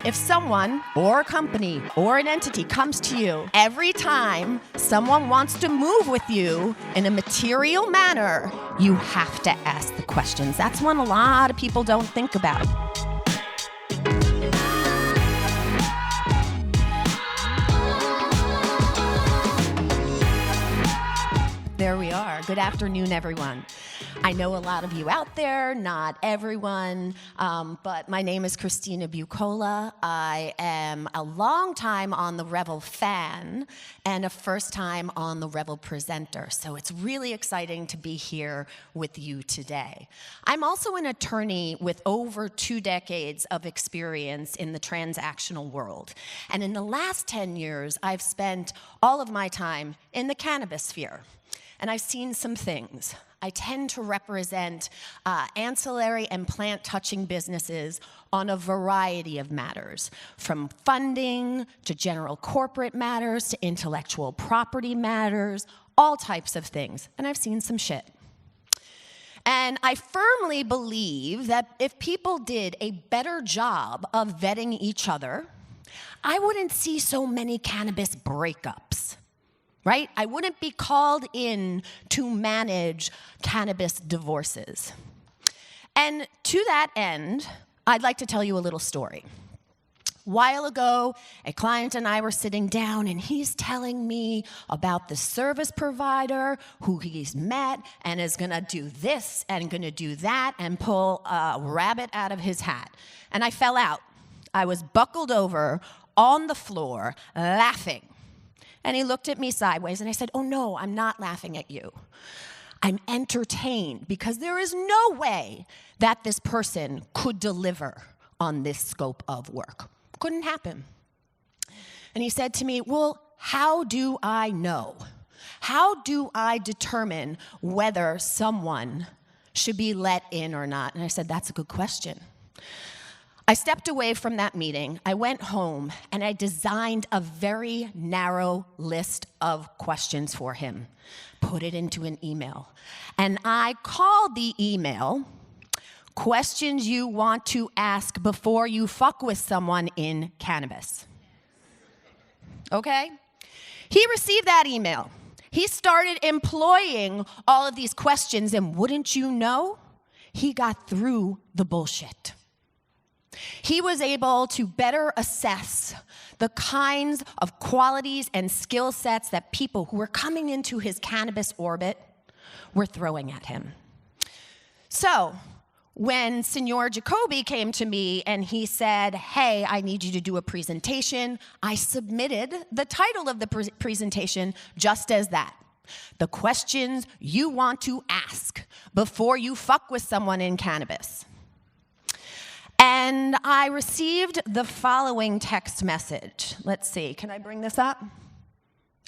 If someone or a company or an entity comes to you, every time someone wants to move with you in a material manner, you have to ask the questions. That's one a lot of people don't think about. There we are. Good afternoon, everyone. I know a lot of you out there, not everyone, but my name is Cristina Buccola. I am a long time on the Revel fan and a first time on the Revel presenter, so it's really exciting to be here with you today. I'm also an attorney with over 2 decades of experience in the transactional world, and in the last 10 years, I've spent all of my time in the cannabis sphere. And I've seen some things. I tend to represent ancillary and plant-touching businesses on a variety of matters, from funding to general corporate matters to intellectual property matters, all types of things. And I've seen some shit. And I firmly believe that if people did a better job of vetting each other, I wouldn't see so many cannabis breakups. Right? I wouldn't be called in to manage cannabis divorces. And to that end, I'd like to tell you a little story. A while ago, a client and I were sitting down, and he's telling me about the service provider who he's met and is going to do this and going to do that and pull a rabbit out of his hat. And I fell out. I was buckled over on the floor, laughing. And he looked at me sideways, and I said, "Oh, no, I'm not laughing at you. I'm entertained because there is no way that this person could deliver on this scope of work. Couldn't happen." And he said to me, "Well, how do I know? How do I determine whether someone should be let in or not?" And I said, "That's a good question." I stepped away from that meeting, I went home, and I designed a very narrow list of questions for him, put it into an email. And I called the email, "Questions You Want to Ask Before You Fuck With Someone in Cannabis." Okay? He received that email. He started employing all of these questions, and wouldn't you know, he got through the bullshit. He was able to better assess the kinds of qualities and skill sets that people who were coming into his cannabis orbit were throwing at him. So, when Senor Jacoby came to me and he said, "Hey, I need you to do a presentation," I submitted the title of the presentation just as that. The questions you want to ask before you fuck with someone in cannabis. And I received the following text message. Let's see, can I bring this up?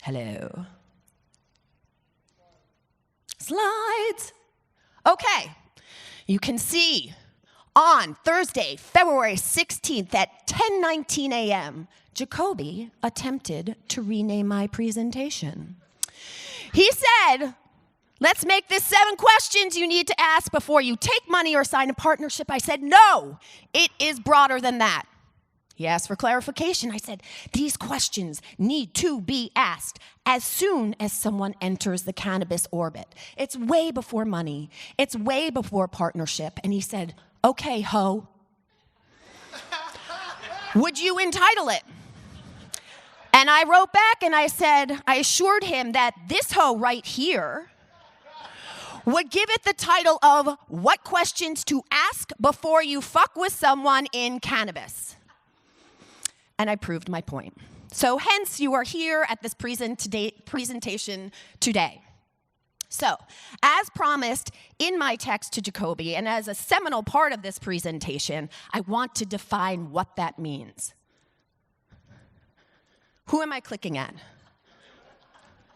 Hello. Slides. Okay, you can see on Thursday, February 16th at 10:19 a.m., Jacoby attempted to rename my presentation. He said, "Let's make this 7 questions you need to ask before you take money or sign a partnership." I said, "No, it is broader than that." He asked for clarification. I said, "These questions need to be asked as soon as someone enters the cannabis orbit. It's way before money. It's way before partnership." And he said, "Okay, ho. Would you entitle it?" And I wrote back and I said, I assured him that this ho right here would give it the title of "What Questions to Ask Before You Fuck With Someone in Cannabis." And I proved my point. So hence, you are here at this presentation today. So, as promised in my text to Jacoby, and as a seminal part of this presentation, I want to define what that means. Who am I clicking at?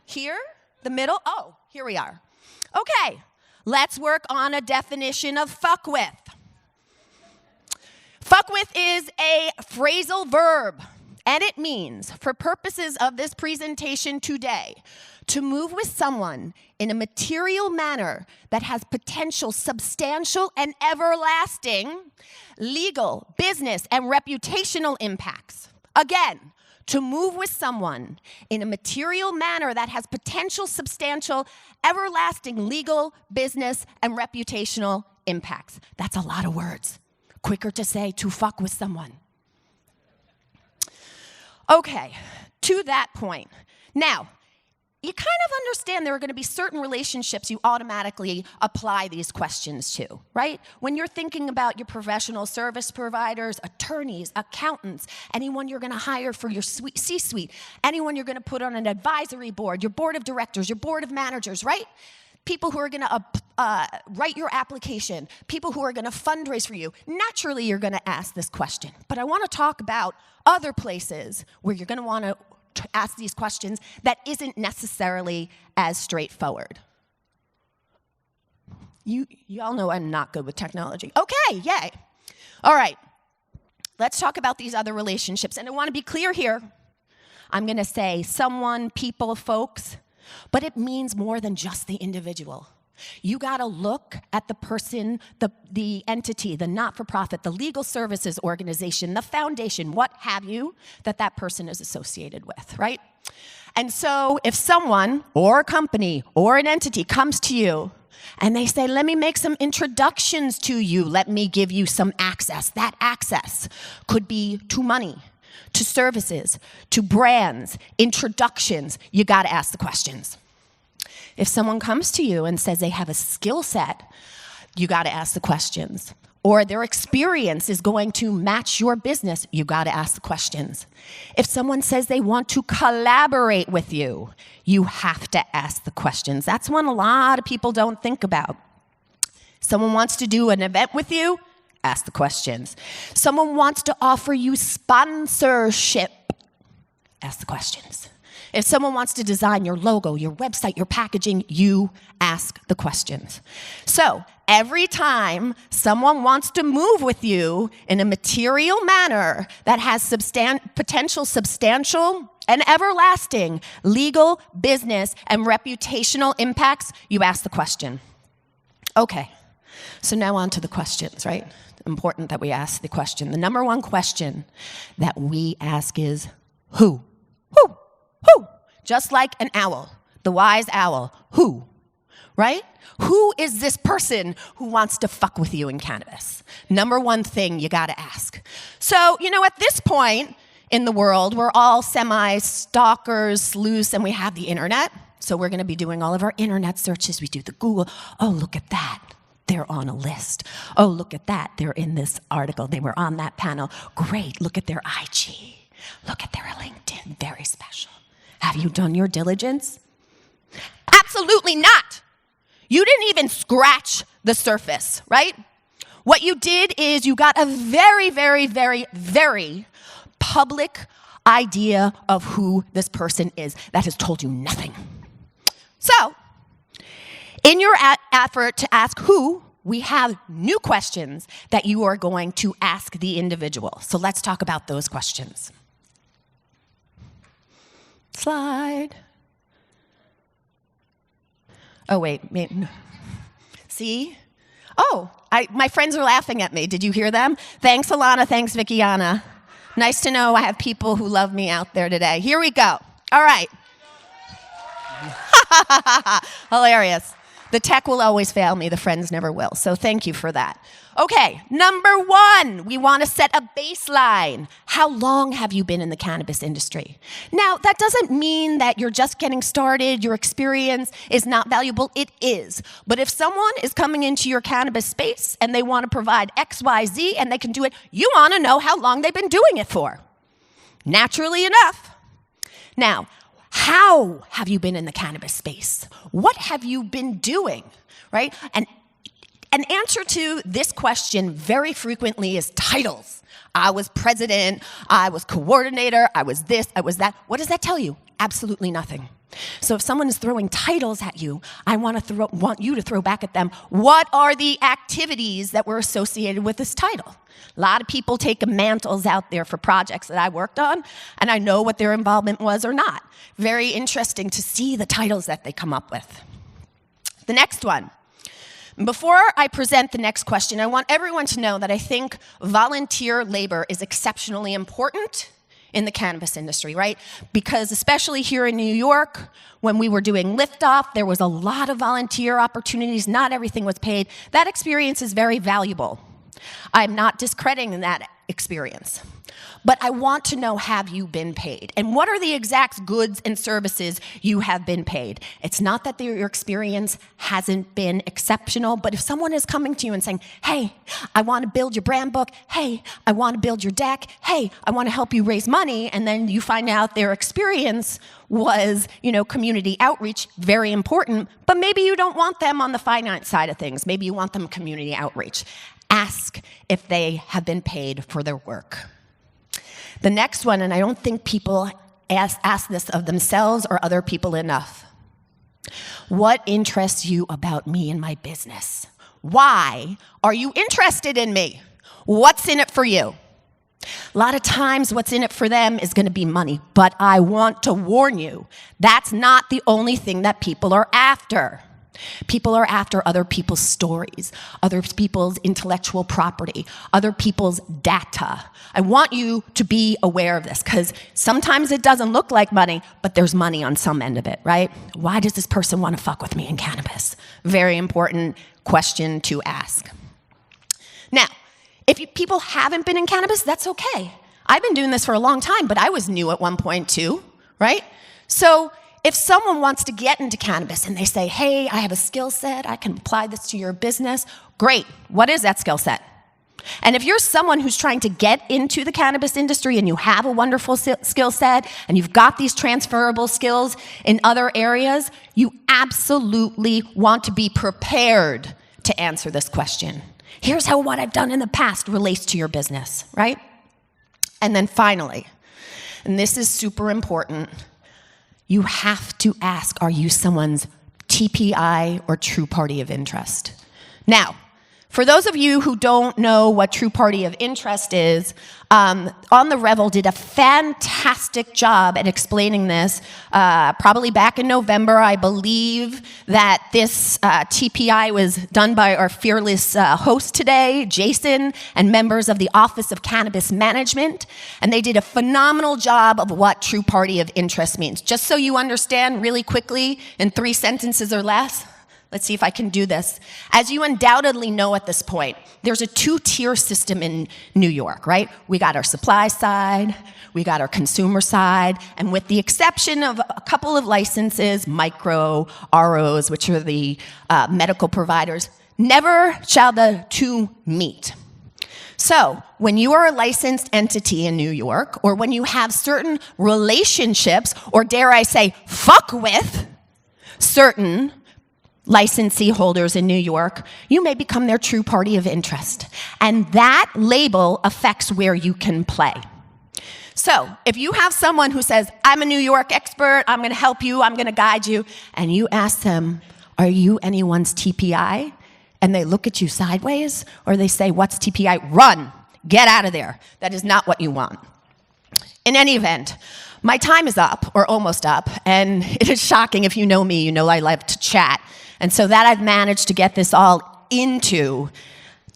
Here? The middle? Oh, here we are. Okay, let's work on a definition of fuck with. Fuck with is a phrasal verb. And it means, for purposes of this presentation today, to move with someone in a material manner that has potential substantial and everlasting legal, business, and reputational impacts. Again, to move with someone in a material manner that has potential substantial, everlasting legal, business, and reputational impacts. That's a lot of words. Quicker to say to fuck with someone. Okay, to that point. Now, you kind of understand there are going to be certain relationships you automatically apply these questions to, right? When you're thinking about your professional service providers, attorneys, accountants, anyone you're going to hire for your C-suite, anyone you're going to put on an advisory board, your board of directors, your board of managers, right? People who are going to write your application, people who are going to fundraise for you. Naturally, you're going to ask this question. But I want to talk about other places where you're going to want to ask these questions that isn't necessarily as straightforward. You all know I'm not good with technology. Okay, yay. All right, let's talk about these other relationships. And I want to be clear here. I'm going to say someone, people, folks, but it means more than just the individual. You got to look at the person, the entity, the not-for-profit, the legal services organization, the foundation, what have you, that person is associated with, right? And so if someone or a company or an entity comes to you and they say, let me make some introductions to you, let me give you some access. That access could be to money, to services, to brands, introductions. You got to ask the questions. If someone comes to you and says they have a skill set, you got to ask the questions. Or their experience is going to match your business, you got to ask the questions. If someone says they want to collaborate with you, you have to ask the questions. That's one a lot of people don't think about. Someone wants to do an event with you, ask the questions. Someone wants to offer you sponsorship, ask the questions. If someone wants to design your logo, your website, your packaging, you ask the questions. So every time someone wants to move with you in a material manner that has potential substantial and everlasting legal, business, and reputational impacts, you ask the question. Okay, so now on to the questions, right? Important that we ask the question. The number one question that we ask is, who? Who? Who? Just like an owl, the wise owl. Who? Right? Who is this person who wants to fuck with you in cannabis? Number one thing you got to ask. So, at this point in the world, we're all semi-stalkers, sleuths, and we have the internet. So we're going to be doing all of our internet searches. We do the Google. Oh, look at that. They're on a list. Oh, look at that. They're in this article. They were on that panel. Great. Look at their IG. Look at their LinkedIn. Very special. Have you done your diligence? Absolutely not. You didn't even scratch the surface, right? What you did is you got a very, very, very, very public idea of who this person is that has told you nothing. So, in your effort to ask who, we have new questions that you are going to ask the individual. So let's talk about those questions. Slide. Oh, wait. See? Oh, my friends are laughing at me. Did you hear them? Thanks, Alana. Thanks, Vickiana. Nice to know I have people who love me out there today. Here we go. All right. Hilarious. The tech will always fail me. The friends never will. So thank you for that. Okay, number one, we want to set a baseline. How long have you been in the cannabis industry? Now, that doesn't mean that you're just getting started, your experience is not valuable. It is. But if someone is coming into your cannabis space and they want to provide X, Y, Z, and they can do it, you want to know how long they've been doing it for. Naturally enough. Now, how have you been in the cannabis space? What have you been doing, right? And an answer to this question very frequently is titles. I was president, I was coordinator, I was this, I was that. What does that tell you? Absolutely nothing. So if someone is throwing titles at you, I want you to throw back at them, what are the activities that were associated with this title? A lot of people take mantles out there for projects that I worked on, and I know what their involvement was or not. Very interesting to see the titles that they come up with. The next one. Before I present the next question, I want everyone to know that I think volunteer labor is exceptionally important in the cannabis industry, right? Because especially here in New York, when we were doing liftoff, there was a lot of volunteer opportunities. Not everything was paid. That experience is very valuable. I'm not discrediting that experience. But I want to know, have you been paid? And what are the exact goods and services you have been paid? It's not that your experience hasn't been exceptional, but if someone is coming to you and saying, hey, I want to build your brand book, hey, I want to build your deck, hey, I want to help you raise money, and then you find out their experience was, community outreach, very important, but maybe you don't want them on the finance side of things. Maybe you want them community outreach. Ask if they have been paid for their work. The next one, and I don't think people ask this of themselves or other people enough. What interests you about me and my business? Why are you interested in me? What's in it for you? A lot of times what's in it for them is going to be money, but I want to warn you, that's not the only thing that people are after. People are after other people's stories, other people's intellectual property, other people's data. I want you to be aware of this because sometimes it doesn't look like money, but there's money on some end of it, right? Why does this person want to fuck with me in cannabis? Very important question to ask. Now, if people haven't been in cannabis, that's okay. I've been doing this for a long time, but I was new at one point too, right? So if someone wants to get into cannabis and they say, hey, I have a skill set, I can apply this to your business, great. What is that skill set? And if you're someone who's trying to get into the cannabis industry and you have a wonderful skill set and you've got these transferable skills in other areas, you absolutely want to be prepared to answer this question. Here's how what I've done in the past relates to your business, right? And then finally, and this is super important, you have to ask, are you someone's TPI or true party of interest? Now, for those of you who don't know what true party of interest is, On the Revel did a fantastic job at explaining this. Probably back in November, I believe that this TPI was done by our fearless host today, Jason, and members of the Office of Cannabis Management. And they did a phenomenal job of what true party of interest means. Just so you understand really quickly in 3 sentences or less. Let's see if I can do this. As you undoubtedly know at this point, there's a 2-tier system in New York, right? We got our supply side, we got our consumer side, and with the exception of a couple of licenses, micro, ROs, which are the medical providers, never shall the two meet. So, when you are a licensed entity in New York, or when you have certain relationships, or dare I say, fuck with certain licensee holders in New York, you may become their true party of interest. And that label affects where you can play. So, if you have someone who says, I'm a New York expert, I'm gonna help you, I'm gonna guide you, and you ask them, are you anyone's TPI? And they look at you sideways, or they say, what's TPI? Run, get out of there. That is not what you want. In any event, my time is up, or almost up, and it is shocking. If you know me, you know I love to chat. And so that I've managed to get this all into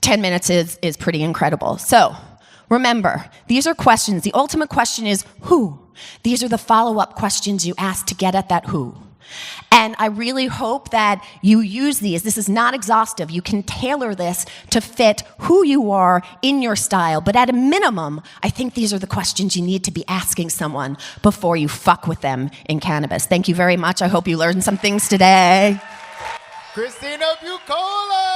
10 minutes is pretty incredible. So remember, these are questions. The ultimate question is who? These are the follow-up questions you ask to get at that who. And I really hope that you use these. This is not exhaustive. You can tailor this to fit who you are in your style. But at a minimum, I think these are the questions you need to be asking someone before you fuck with them in cannabis. Thank you very much. I hope you learned some things today. Cristina Buccola!